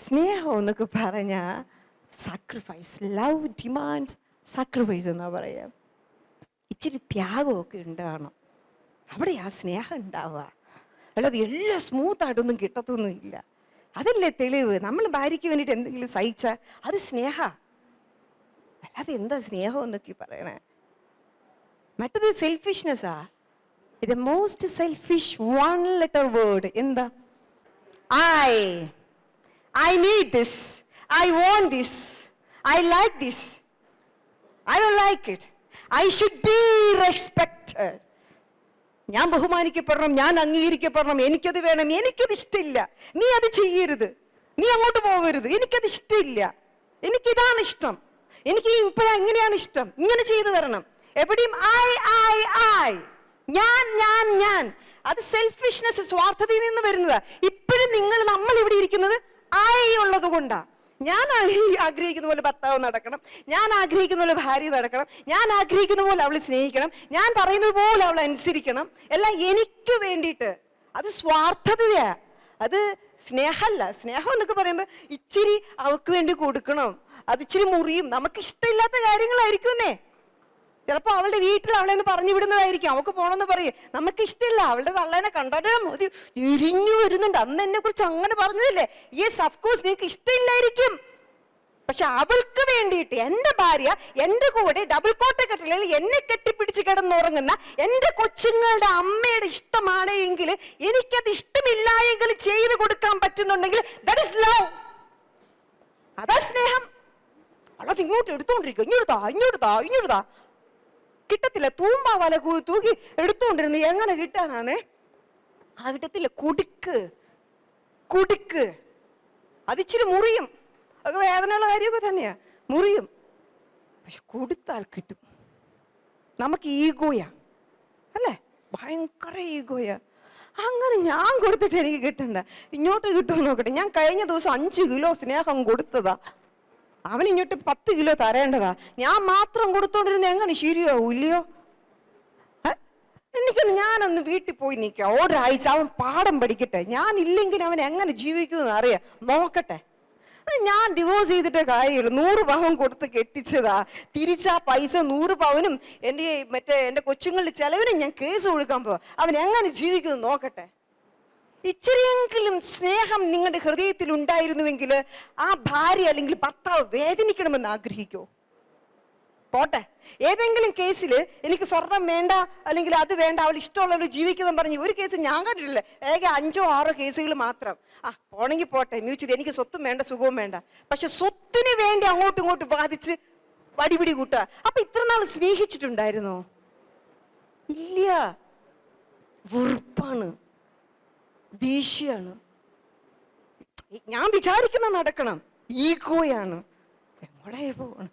സ്നേഹം എന്നൊക്കെ പറഞ്ഞാൽ സാക്രിഫൈസ്, ലവ് ഡിമാൻഡ്സ് സാക്രിഫൈസ് എന്നാ പറയാം. ഇച്ചിരി ത്യാഗമൊക്കെ ഉണ്ടാകണം, അവിടെയാ സ്നേഹം ഉണ്ടാവുക. അല്ലാതെ എല്ലാം സ്മൂത്തായിട്ടൊന്നും കിട്ടത്തൊന്നുമില്ല. അതല്ലേ തെളിവ്. നമ്മൾ ഭാര്യയ്ക്ക് വേണ്ടിയിട്ട് എന്തെങ്കിലും സഹിച്ചാൽ അത് സ്നേഹ. അല്ലാതെ എന്താ സ്നേഹം എന്നൊക്കെ പറയണേ. മറ്റത് സെൽഫിഷ്നെസ്സാ. ഇത് most selfish one letter word എന്താ? I need this, I want this, I like this, I don't like it, I should be respected. ഞാൻ ബഹുമാനിക്കപ്പെടണം, ഞാൻ അംഗീകരിക്കപ്പെടണം, എനിക്കത് വേണം, എനിക്കത് ഇഷ്ടമില്ല, നീ അത് ചെയ്യരുത്, നീ അങ്ങോട്ട് പോകരുത്, എനിക്കത് ഇഷ്ടമില്ല, എനിക്കിതാണ് ഇഷ്ടം, എനിക്ക് ഇപ്പോഴാ ഇങ്ങനെയാണ് ഇഷ്ടം, ഇങ്ങനെ ചെയ്തു തരണം. എവിടെയും ഐ ഞാൻ. അത് സെൽഫിഷ്നെസ്, സ്വാർത്ഥതയിൽ നിന്ന് വരുന്നതാ. ഇപ്പോഴും നമ്മൾ ഇവിടെ ഇരിക്കുന്നത് ഉള്ളത് കൊണ്ടാ. ഞാൻ ആഗ്രഹിക്കുന്ന പോലെ ഭർത്താവ് നടക്കണം, ഞാൻ ആഗ്രഹിക്കുന്ന പോലെ ഭാര്യ നടക്കണം, ഞാൻ ആഗ്രഹിക്കുന്ന പോലെ അവൾ സ്നേഹിക്കണം, ഞാൻ പറയുന്നത് പോലെ അവൾ അനുസരിക്കണം, എല്ലാം എനിക്ക് വേണ്ടിയിട്ട്. അത് സ്വാർത്ഥതയാ, അത് സ്നേഹമല്ല. സ്നേഹം എന്നൊക്കെ പറയുമ്പോൾ ഇച്ചിരി അവൾക്ക് വേണ്ടി കൊടുക്കണം, അത് ഇച്ചിരി മുറിയും, നമുക്ക് ഇഷ്ടമില്ലാത്ത കാര്യങ്ങളായിരിക്കുന്നേ. ചിലപ്പോൾ അവളുടെ വീട്ടിൽ അവളെ ഒന്ന് പറഞ്ഞു വിടുന്നതായിരിക്കും, അവൾക്ക് പോകണമെന്ന് പറയും, നമുക്ക് ഇഷ്ടമില്ല. അവളുടെ തള്ളേനെ കണ്ടാലും അത് ഇരിഞ്ഞു വരുന്നുണ്ട്, അന്ന് എന്നെ കുറിച്ച് അങ്ങനെ പറഞ്ഞതല്ലേ, യെസ് അഫ്കോഴ്സ് നിങ്ങൾക്ക് ഇഷ്ടമില്ലായിരിക്കും. പക്ഷെ അവൾക്ക് വേണ്ടിയിട്ട് എൻ്റെ ഭാര്യ എൻ്റെ കൂടെ ഡബിൾ കോട്ട കെട്ടില്ലെങ്കിൽ എന്നെ കെട്ടിപ്പിടിച്ച് കിടന്നുറങ്ങുന്ന എൻ്റെ കൊച്ചുങ്ങളുടെ അമ്മയുടെ ഇഷ്ടമാണ് എങ്കിൽ, എനിക്കത് ഇഷ്ടമില്ല എങ്കിൽ ചെയ്തു കൊടുക്കാൻ പറ്റുന്നുണ്ടെങ്കിൽ ദാറ്റ് ഈസ് ലവ്. അതാ സ്നേഹം. അല്ലാതെ ഇങ്ങോട്ട് എടുത്തോണ്ടിരിക്കുക, ഇങ്ങോട്ടാ കിട്ടത്തില്ല. തൂമ്പാ വല തൂക്കി എടുത്തോണ്ടിരുന്ന് എങ്ങനെ കിട്ടാനാണേ? ആ കിട്ടത്തില്ല. കുടുക്ക് അതിച്ചിരി മുറിയും, അത് വേദനയുള്ള കാര്യമൊക്കെ തന്നെയാ, മുറിയും. പക്ഷെ കൊടുത്താൽ കിട്ടും. നമുക്ക് ഈഗോയാ അല്ലേ, ഭയങ്കര ഈഗോയാ. അങ്ങനെ ഞാൻ കൊടുത്തിട്ട് എനിക്ക് കിട്ടണ്ട, ഇങ്ങോട്ട് കിട്ടുമോ നോക്കട്ടെ. ഞാൻ കഴിഞ്ഞ ദിവസം 5 കിലോ സ്നേഹം കൊടുത്തതാ, അവൻ ഇങ്ങോട്ട് 10 കിലോ തരേണ്ടതാ. ഞാൻ മാത്രം കൊടുത്തോണ്ടിരുന്ന എങ്ങനെ ശരിയാവൂല്ലയോ? ഞാനൊന്ന് വീട്ടിൽ പോയി നിൽക്കാം ഒരാഴ്ച, അവൻ പാഠം പഠിക്കട്ടെ. ഞാൻ ഇല്ലെങ്കിൽ അവൻ എങ്ങനെ ജീവിക്കുമെന്ന് അറിയാം, നോക്കട്ടെ. ഞാൻ ഡിവോഴ്സ് ചെയ്തിട്ടേ കാര്യമുള്ളൂ. 100 പവൻ കൊടുത്ത് കെട്ടിച്ചതാ, തിരിച്ചാ പൈസ 100 പവനും എൻ്റെ കൊച്ചുങ്ങളുടെ ചെലവിനും ഞാൻ കേസ് കൊടുക്കാൻ പോവാ. അവൻ എങ്ങനെ ജീവിക്കുമെന്ന് നോക്കട്ടെ. ഇച്ചിരിയെങ്കിലും സ്നേഹം നിങ്ങളുടെ ഹൃദയത്തിൽ ഉണ്ടായിരുന്നുവെങ്കിൽ ആ ഭാര്യ അല്ലെങ്കിൽ ഭർത്താവ് വേദനിക്കണമെന്ന് ആഗ്രഹിക്കോ? പോട്ടെ, ഏതെങ്കിലും കേസിൽ എനിക്ക് സ്വർണം വേണ്ട അല്ലെങ്കിൽ അത് വേണ്ട, അവൾ ഇഷ്ടമുള്ളവർ ജീവിക്കുന്ന പറഞ്ഞ് ഒരു കേസ് ഞാൻ കണ്ടിട്ടില്ല. 5 or 6 കേസുകൾ മാത്രം. പോണെങ്കിൽ പോട്ടെ, മ്യൂച്വലി എനിക്ക് സ്വത്തും വേണ്ട സുഖവും വേണ്ട. പക്ഷെ സ്വത്തിന് വേണ്ടി അങ്ങോട്ടും ഇങ്ങോട്ടും വാദിച്ച് വടിപിടി കൂട്ടുക. അപ്പൊ ഇത്ര നാൾ സ്നേഹിച്ചിട്ടുണ്ടായിരുന്നോ? ഇല്ല. വെറുപ്പാണ്, ദേഷ്യാണ്, ഞാൻ വിചാരിക്കുന്ന നടക്കണം, ഈഗോയാണ്. എവിടെ പോകണം?